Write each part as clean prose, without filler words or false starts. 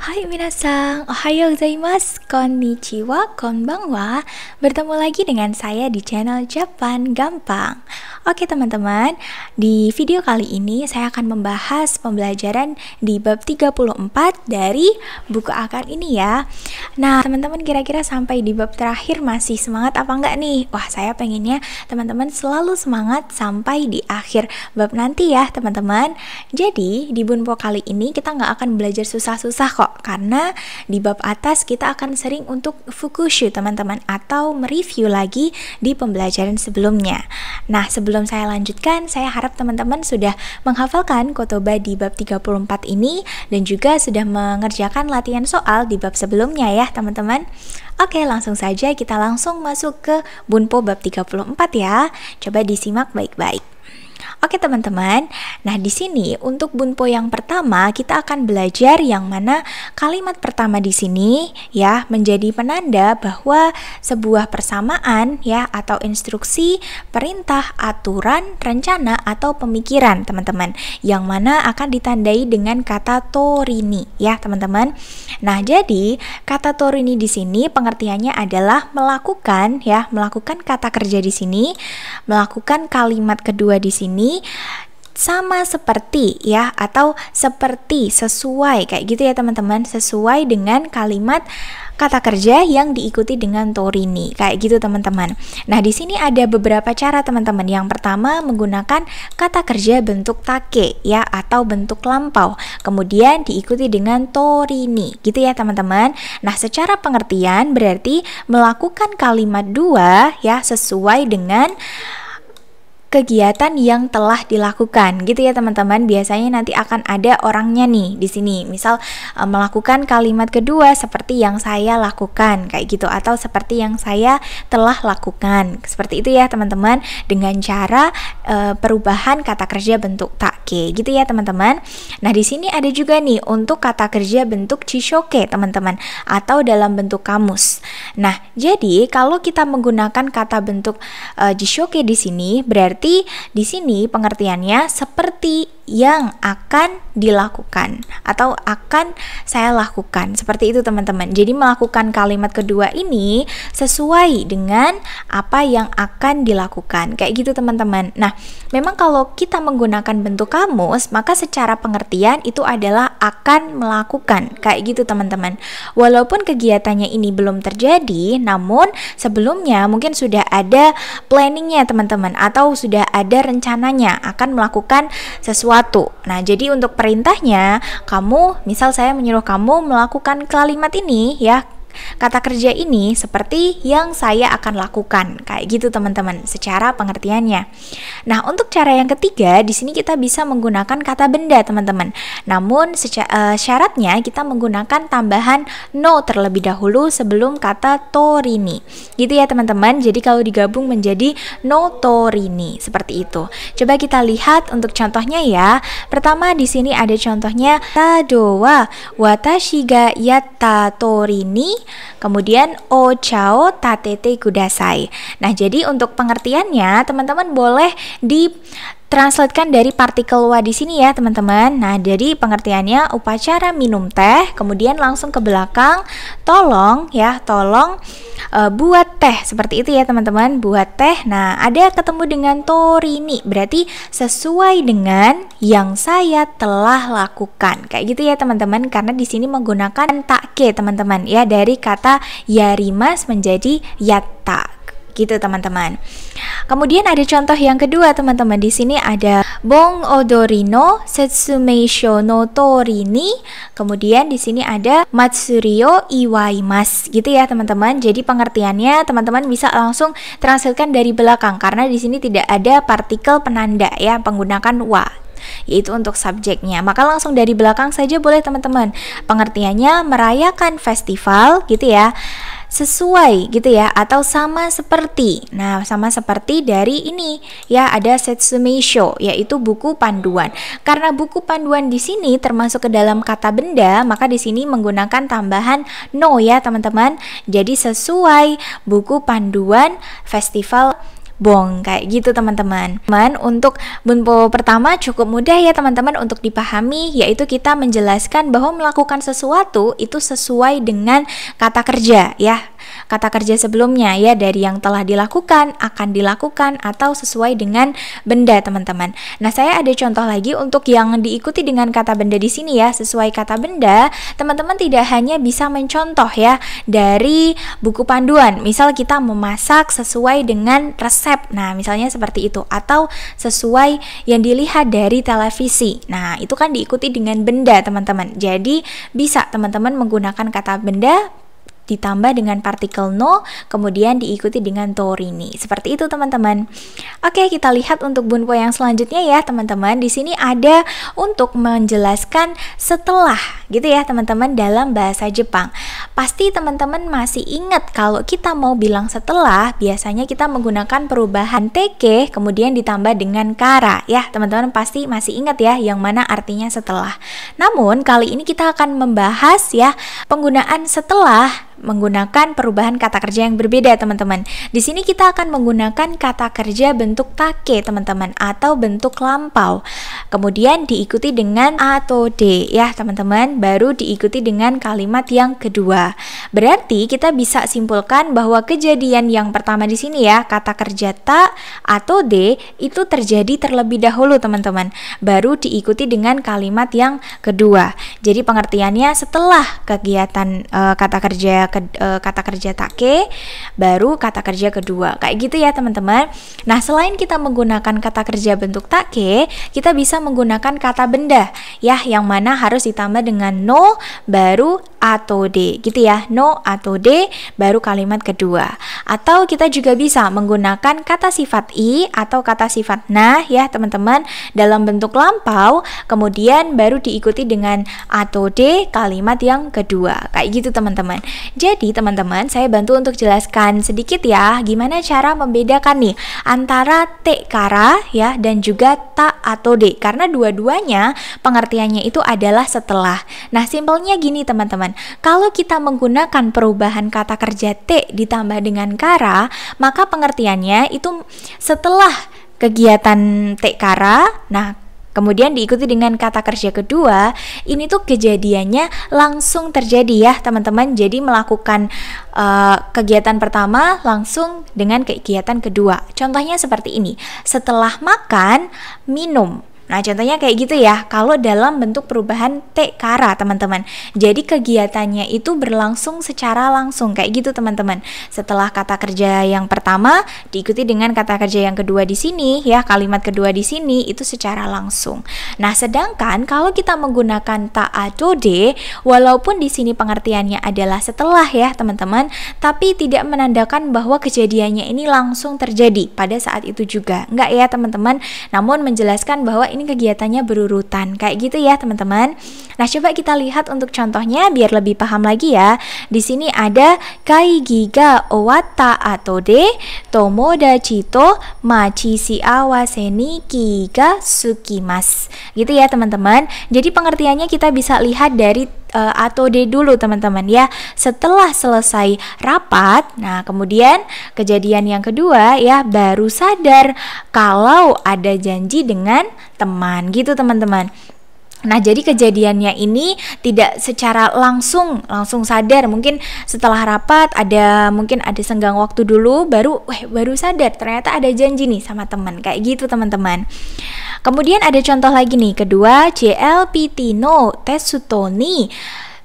Hai minasan, ohayo gozaimasu, konnichiwa, konbanwa. Bertemu lagi dengan saya di channel Japan Gampang. Oke teman-teman, di video kali ini saya akan membahas pembelajaran di bab 34 dari buku akar ini ya. Nah teman-teman, kira-kira sampai di bab terakhir masih semangat apa enggak nih? Wah, saya pengennya teman-teman selalu semangat sampai di akhir bab nanti ya teman-teman. Jadi di Bunpo kali ini kita nggak akan belajar susah-susah kok, karena di bab atas kita akan sering untuk fukushu teman-teman, atau mereview lagi di pembelajaran sebelumnya. Nah sebelum saya lanjutkan, saya harap teman-teman sudah menghafalkan kotoba di bab 34 ini dan juga sudah mengerjakan latihan soal di bab sebelumnya ya teman-teman. Oke, langsung saja kita langsung masuk ke Bunpo bab 34 ya. Coba disimak baik-baik. Oke teman-teman, nah di sini untuk Bunpo yang pertama kita akan belajar yang mana kalimat pertama di sini ya menjadi penanda bahwa sebuah persamaan ya atau instruksi, perintah, aturan, rencana atau pemikiran teman-teman, yang mana akan ditandai dengan kata torini ya teman-teman. Nah jadi kata torini di sini pengertiannya adalah melakukan ya, melakukan kata kerja di sini, melakukan kalimat kedua di sini sama seperti ya, atau seperti, sesuai kayak gitu ya teman-teman, sesuai dengan kalimat kata kerja yang diikuti dengan torini kayak gitu teman-teman. Nah di sini ada beberapa cara teman-teman. Yang pertama menggunakan kata kerja bentuk take ya atau bentuk lampau, kemudian diikuti dengan torini gitu ya teman-teman. Nah secara pengertian berarti melakukan kalimat dua ya sesuai dengan kegiatan yang telah dilakukan gitu ya teman-teman. Biasanya nanti akan ada orangnya nih di sini. Misal melakukan kalimat kedua seperti yang saya lakukan kayak gitu, atau seperti yang saya telah lakukan. Seperti itu ya teman-teman, dengan cara perubahan kata kerja bentuk take gitu ya teman-teman. Nah, di sini ada juga nih untuk kata kerja bentuk chishoke teman-teman, atau dalam bentuk kamus. Nah, jadi kalau kita menggunakan kata bentuk jishoke di sini berarti di sini pengertiannya seperti yang akan dilakukan atau akan saya lakukan. Seperti itu teman-teman. Jadi melakukan kalimat kedua ini sesuai dengan apa yang akan dilakukan. Kayak gitu teman-teman. Nah, memang kalau kita menggunakan bentuk kamus, maka secara pengertian itu adalah akan melakukan. Kayak gitu teman-teman. Walaupun kegiatannya ini belum terjadi, namun sebelumnya mungkin sudah ada planningnya teman-teman, atau sudah ada rencananya akan melakukan sesuatu. Nah, jadi untuk perintahnya, kamu, misal saya menyuruh kamu melakukan kalimat ini ya, kata kerja ini seperti yang saya akan lakukan. Kayak gitu teman-teman secara pengertiannya. Nah, untuk cara yang ketiga di sini kita bisa menggunakan kata benda teman-teman. Namun syaratnya kita menggunakan tambahan no terlebih dahulu sebelum kata torini. Gitu ya teman-teman. Jadi kalau digabung menjadi no torini seperti itu. Coba kita lihat untuk contohnya ya. Pertama di sini ada contohnya tado wa watashi ga yatta torini, kemudian ocha o tatete kudasai. Nah, jadi untuk pengertiannya teman-teman boleh ditranslatekan dari partikel wa di sini ya teman-teman. Nah, jadi pengertiannya upacara minum teh, kemudian langsung ke belakang tolong ya, tolong buat teh. Seperti itu ya teman-teman, buat teh. Nah, ada ketemu dengan torini, berarti sesuai dengan yang saya telah lakukan. Kayak gitu ya teman-teman, karena di sini menggunakan take teman-teman ya, dari kata yarimas menjadi yatta. Gitu teman-teman. Kemudian ada contoh yang kedua teman-teman. Di sini ada bon odori no setsumeisho no torini. Kemudian di sini ada matsuri o iwaimasu. Gitu ya teman-teman. Jadi pengertiannya teman-teman bisa langsung translatekan dari belakang, karena di sini tidak ada partikel penanda ya, menggunakan wa, yaitu untuk subjeknya. Maka langsung dari belakang saja boleh teman-teman. Pengertiannya merayakan festival gitu ya, sesuai gitu ya, atau sama seperti. Nah, sama seperti dari ini ya, ada setsumeisho, yaitu buku panduan. Karena buku panduan di sini termasuk ke dalam kata benda, maka di sini menggunakan tambahan no ya teman-teman. Jadi sesuai buku panduan festival bong, kayak gitu teman-teman. Untuk bunpo pertama cukup mudah ya teman-teman untuk dipahami, yaitu kita menjelaskan bahwa melakukan sesuatu itu sesuai dengan kata kerja ya, kata kerja sebelumnya ya, dari yang telah dilakukan, akan dilakukan, atau sesuai dengan benda teman-teman. Nah, saya ada contoh lagi untuk yang diikuti dengan kata benda di sini ya. Sesuai kata benda, teman-teman tidak hanya bisa mencontoh ya dari buku panduan, misal kita memasak sesuai dengan resep, nah misalnya seperti itu, atau sesuai yang dilihat dari televisi. Nah, itu kan diikuti dengan benda teman-teman. Jadi bisa teman-teman menggunakan kata benda ditambah dengan partikel no, kemudian diikuti dengan torini. Seperti itu teman-teman. Oke, kita lihat untuk bunpo yang selanjutnya ya teman-teman. Di sini ada untuk menjelaskan setelah gitu ya teman-teman dalam bahasa Jepang. Pasti teman-teman masih ingat kalau kita mau bilang setelah, biasanya kita menggunakan perubahan teke kemudian ditambah dengan kara ya. Teman-teman pasti masih ingat ya yang mana artinya setelah. Namun kali ini kita akan membahas ya penggunaan setelah menggunakan perubahan kata kerja yang berbeda teman-teman. Di sini kita akan menggunakan kata kerja bentuk take teman-teman, atau bentuk lampau. Kemudian diikuti dengan atau de ya teman-teman, baru diikuti dengan kalimat yang kedua. Berarti kita bisa simpulkan bahwa kejadian yang pertama di sini ya, kata kerja ta atau de itu terjadi terlebih dahulu teman-teman, baru diikuti dengan kalimat yang kedua. Jadi pengertiannya setelah kegiatan kata kerja take, baru kata kerja kedua, kayak gitu ya teman-teman. Nah, selain kita menggunakan kata kerja bentuk take, kita bisa menggunakan kata benda ya, yang mana harus ditambah dengan no baru atau de gitu ya, no atau de baru kalimat kedua. Atau kita juga bisa menggunakan kata sifat i atau kata sifat na ya teman-teman dalam bentuk lampau, kemudian baru diikuti dengan atau de kalimat yang kedua, kayak gitu teman-teman. Jadi teman-teman, saya bantu untuk jelaskan sedikit ya gimana cara membedakan nih antara te kara ya dan juga ta atau de, karena dua-duanya pengertiannya itu adalah setelah. Nah, simpelnya gini teman-teman, kalau kita menggunakan perubahan kata kerja te ditambah dengan kara, maka pengertiannya itu setelah kegiatan te kara, nah kemudian diikuti dengan kata kerja kedua, ini tuh kejadiannya langsung terjadi ya teman-teman. Jadi melakukan kegiatan pertama langsung dengan kegiatan kedua. Contohnya seperti ini, setelah makan, minum. Nah, contohnya kayak gitu ya, kalau dalam bentuk perubahan te kara teman-teman. Jadi kegiatannya itu berlangsung secara langsung, kayak gitu teman-teman. Setelah kata kerja yang pertama diikuti dengan kata kerja yang kedua di sini ya, kalimat kedua di sini itu secara langsung. Nah, sedangkan kalau kita menggunakan ta atau de, walaupun di sini pengertiannya adalah setelah ya teman-teman, tapi tidak menandakan bahwa kejadiannya ini langsung terjadi pada saat itu juga. Enggak ya teman-teman, namun menjelaskan bahwa ini kegiatannya berurutan, kayak gitu ya teman-teman. Nah, coba kita lihat untuk contohnya biar lebih paham lagi ya. Di sini ada kaigi ga owatta atau de tomodachi to machi shiawase ni ki ga sukimasu. Gitu ya teman-teman. Jadi pengertiannya kita bisa lihat dari atau de dulu teman-teman ya. Setelah selesai rapat, nah kemudian kejadian yang kedua ya, baru sadar kalau ada janji dengan teman gitu teman-teman. Nah, jadi kejadiannya ini tidak secara langsung sadar. Mungkin setelah rapat mungkin ada senggang waktu dulu, baru sadar ternyata ada janji nih sama teman, kayak gitu teman-teman. Kemudian ada contoh lagi nih, kedua, JLPT no tesuto ni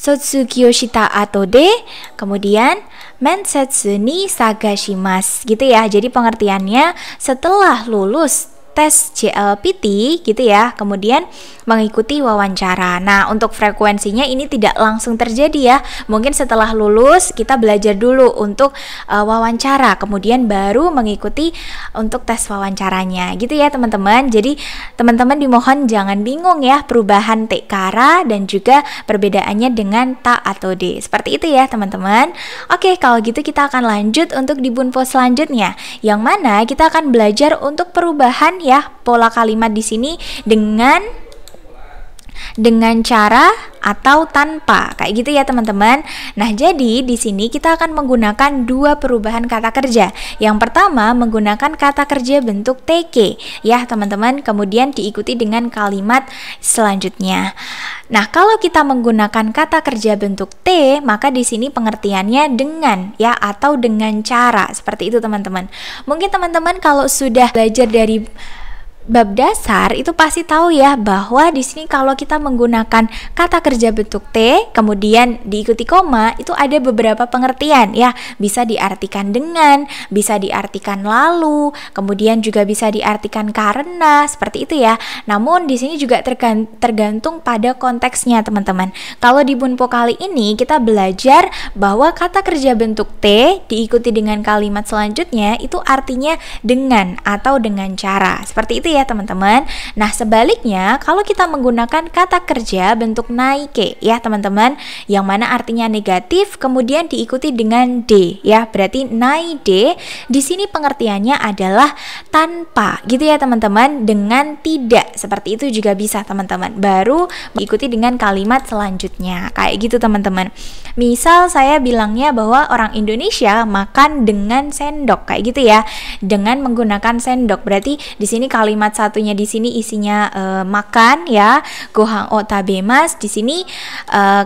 sotsugyou shita ato de, kemudian mensetsu ni sagashimasu gitu ya. Jadi pengertiannya setelah lulus tes JLPT gitu ya, kemudian mengikuti wawancara. Nah, untuk frekuensinya ini tidak langsung terjadi ya. Mungkin setelah lulus kita belajar dulu untuk wawancara, kemudian baru mengikuti untuk tes wawancaranya. Gitu ya, teman-teman. Jadi, teman-teman dimohon jangan bingung ya perubahan te kara dan juga perbedaannya dengan ta atau de. Seperti itu ya, teman-teman. Oke, kalau gitu kita akan lanjut untuk di bunpo selanjutnya, yang mana kita akan belajar untuk perubahan ya pola kalimat di sini dengan dengan cara atau tanpa, kayak gitu ya teman-teman. Nah, jadi di sini kita akan menggunakan dua perubahan kata kerja. Yang pertama menggunakan kata kerja bentuk TK ya teman-teman, kemudian diikuti dengan kalimat selanjutnya. Nah, kalau kita menggunakan kata kerja bentuk T, maka di sini pengertiannya dengan ya atau dengan cara, seperti itu teman-teman. Mungkin teman-teman kalau sudah belajar dari bab dasar itu pasti tahu ya bahwa di sini kalau kita menggunakan kata kerja bentuk T kemudian diikuti koma itu ada beberapa pengertian ya, bisa diartikan dengan, bisa diartikan lalu, kemudian juga bisa diartikan karena, seperti itu ya. Namun di sini juga tergantung pada konteksnya teman-teman. Kalau di Bunpo kali ini kita belajar bahwa kata kerja bentuk T diikuti dengan kalimat selanjutnya itu artinya dengan atau dengan cara, seperti itu ya teman-teman. Nah, sebaliknya kalau kita menggunakan kata kerja bentuk naike ya teman-teman, yang mana artinya negatif kemudian diikuti dengan D ya, berarti naide di sini pengertiannya adalah tanpa gitu ya teman-teman, dengan tidak, seperti itu juga bisa teman-teman, baru diikuti dengan kalimat selanjutnya kayak gitu teman-teman. Misal saya bilangnya bahwa orang Indonesia makan dengan sendok kayak gitu ya, dengan menggunakan sendok, berarti di sini kalimat satunya di sini isinya makan ya, gohang o tabemas, di sini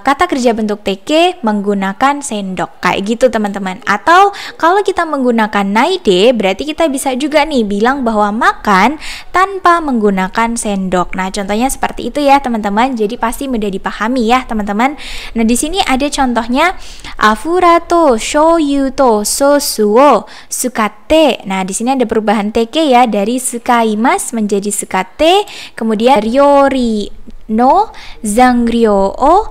kata kerja bentuk TK menggunakan sendok kayak gitu teman-teman. Atau kalau kita menggunakan naide berarti kita bisa juga nih bilang bahwa makan tanpa menggunakan sendok. Nah, contohnya seperti itu ya teman-teman, jadi pasti mudah dipahami ya teman-teman. Nah, di sini ada contohnya afura to shoyu to sosu wo sukate. Nah, di sini ada perubahan TK ya, dari sukaimas menjadi sukate, kemudian ryori no zangryo o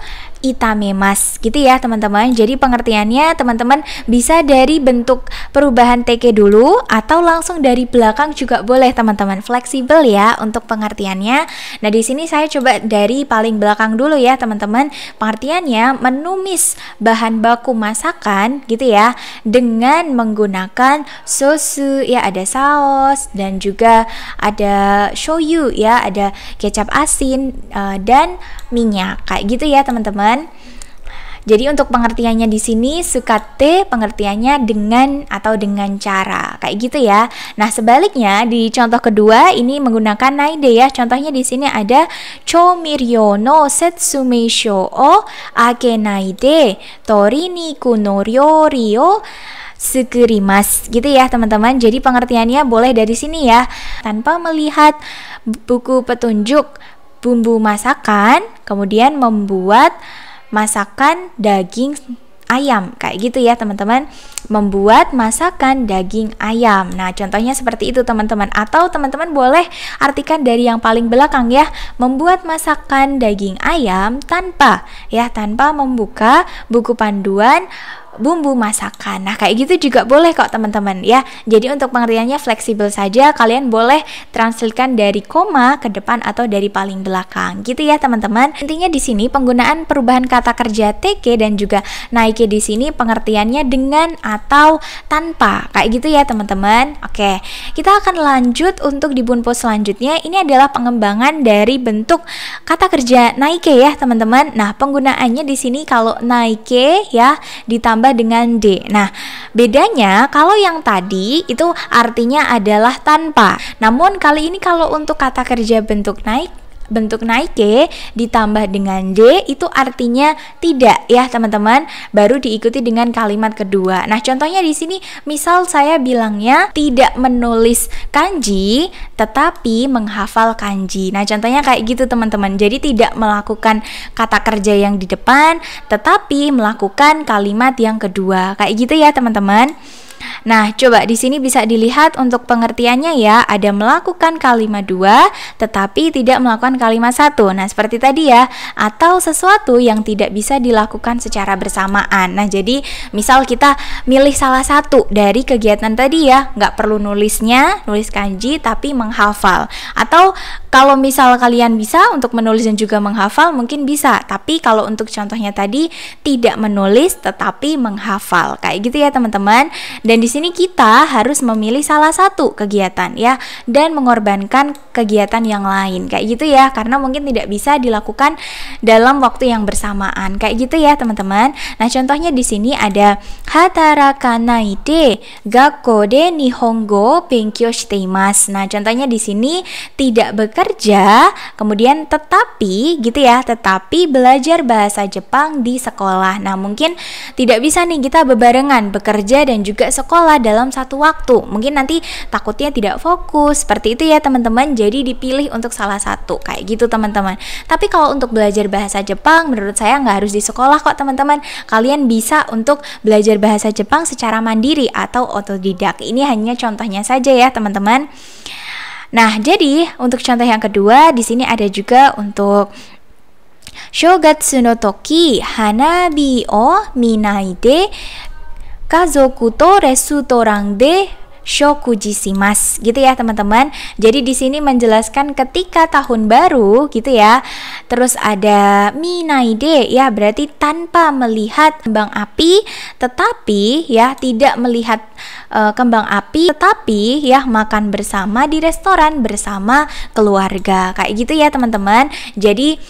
itamemas gitu ya teman-teman. Jadi pengertiannya teman-teman bisa dari bentuk perubahan TK dulu atau langsung dari belakang juga boleh teman-teman, fleksibel ya untuk pengertiannya. Nah, di sini saya coba dari paling belakang dulu ya teman-teman. Pengertiannya menumis bahan baku masakan gitu ya dengan menggunakan sosu ya, ada saus dan juga ada shoyu ya, ada kecap asin dan minyak kayak gitu ya teman-teman. Jadi untuk pengertiannya di sini sukate pengertiannya dengan atau dengan cara kayak gitu ya. Nah, sebaliknya di contoh kedua ini menggunakan naide ya. Contohnya di sini ada chomiryo no setsumeisho o ake naide tori niku no ryori o sukurimasu gitu ya teman-teman. Jadi pengertiannya boleh dari sini ya, tanpa melihat buku petunjuk bumbu masakan kemudian membuat masakan daging ayam kayak gitu ya teman-teman, membuat masakan daging ayam. Nah, contohnya seperti itu teman-teman. Atau teman-teman boleh artikan dari yang paling belakang ya, membuat masakan daging ayam tanpa membuka buku panduan bumbu masakan. Nah, kayak gitu juga boleh kok teman-teman ya. Jadi untuk pengertiannya fleksibel saja, kalian boleh translatekan dari koma ke depan atau dari paling belakang gitu ya teman-teman. Intinya di sini penggunaan perubahan kata kerja TK dan juga naike di sini pengertiannya dengan atau tanpa kayak gitu ya teman-teman. Oke, kita akan lanjut untuk di Bunpo selanjutnya. Ini adalah pengembangan dari bentuk kata kerja naike ya teman-teman. Nah, penggunaannya di sini kalau naike ya ditambah dengan D. Nah, bedanya kalau yang tadi itu artinya adalah tanpa. Namun kali ini kalau untuk kata kerja bentuk naike ditambah dengan D itu artinya tidak ya teman-teman, baru diikuti dengan kalimat kedua. Nah, contohnya di sini misal saya bilangnya tidak menulis kanji tetapi menghafal kanji. Nah, contohnya kayak gitu teman-teman. Jadi tidak melakukan kata kerja yang di depan tetapi melakukan kalimat yang kedua. Kayak gitu ya teman-teman. Nah, coba di sini bisa dilihat untuk pengertiannya ya, ada melakukan kalimat 2 tetapi tidak melakukan kalimat 1. Nah, seperti tadi ya, atau sesuatu yang tidak bisa dilakukan secara bersamaan. Nah, jadi misal kita milih salah satu dari kegiatan tadi ya, nggak perlu nulis kanji tapi menghafal. Atau kalau misal kalian bisa untuk menulis dan juga menghafal mungkin bisa, tapi kalau untuk contohnya tadi tidak menulis tetapi menghafal. Kayak gitu ya teman-teman. Dan di sini kita harus memilih salah satu kegiatan ya, dan mengorbankan kegiatan yang lain kayak gitu ya, karena mungkin tidak bisa dilakukan dalam waktu yang bersamaan kayak gitu ya teman-teman. Nah contohnya di sini ada hatarakanai de gakko de nihongo benkyou shite imasu. Nah contohnya di sini tidak bekerja, kemudian tetapi gitu ya, tetapi belajar bahasa Jepang di sekolah. Nah mungkin tidak bisa nih kita bebarengan bekerja dan juga sekolah dalam satu waktu, mungkin nanti takutnya tidak fokus seperti itu ya teman-teman. Jadi dipilih untuk salah satu kayak gitu teman-teman. Tapi kalau untuk belajar bahasa Jepang menurut saya nggak harus di sekolah kok teman-teman. Kalian bisa untuk belajar bahasa Jepang secara mandiri atau otodidak. Ini hanya contohnya saja ya teman-teman. Nah jadi untuk contoh yang kedua di sini ada juga untuk Shogatsu no toki hanabi o minai de kazoku to restoran de shokuji shimasu gitu ya teman-teman. Jadi di sini menjelaskan ketika tahun baru gitu ya. Terus ada minai de ya, berarti tanpa melihat kembang api, tetapi ya tidak melihat kembang api, tetapi ya makan bersama di restoran bersama keluarga kayak gitu ya teman-teman. Jadi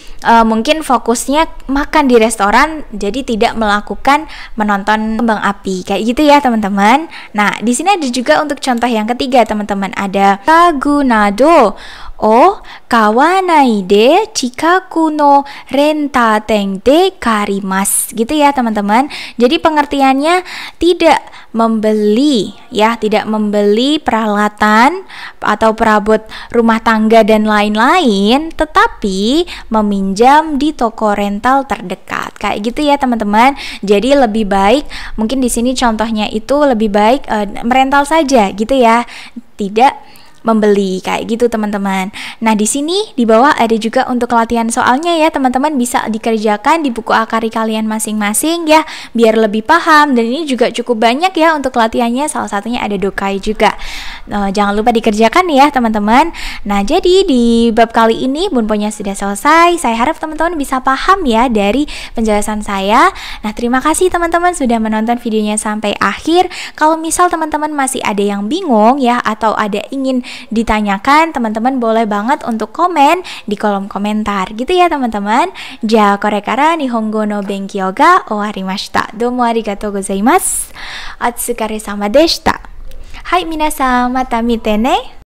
mungkin fokusnya makan di restoran, jadi tidak melakukan menonton kembang api kayak gitu ya teman-teman. Nah di sini ada juga untuk contoh yang ketiga teman-teman, ada kagunado o kawanai de chikaku no rentaten de karimasu gitu ya teman-teman. Jadi pengertiannya tidak membeli ya, tidak membeli peralatan atau perabot rumah tangga dan lain-lain, tetapi meminjam di toko rental terdekat kayak gitu ya teman-teman. Jadi lebih baik mungkin di sini contohnya itu lebih baik merental saja gitu ya, tidak membeli kayak gitu teman-teman. Nah di sini di bawah ada juga untuk latihan soalnya ya teman-teman, bisa dikerjakan di buku akari kalian masing-masing ya biar lebih paham, dan ini juga cukup banyak ya untuk latihannya, salah satunya ada dokai juga. Jangan lupa dikerjakan ya teman-teman. Nah jadi di bab kali ini bunponya sudah selesai. Saya harap teman-teman bisa paham ya dari penjelasan saya. Nah terima kasih teman-teman sudah menonton videonya sampai akhir. Kalau misal teman-teman masih ada yang bingung ya atau ada ingin ditanyakan, teman-teman boleh banget untuk komen di kolom komentar gitu ya teman-teman. Ja korekara nihongo no benkyou ga owarimashita. Domo arigatou gozaimasu. Otsukare sama deshita. Hai minasan, mata mite ne.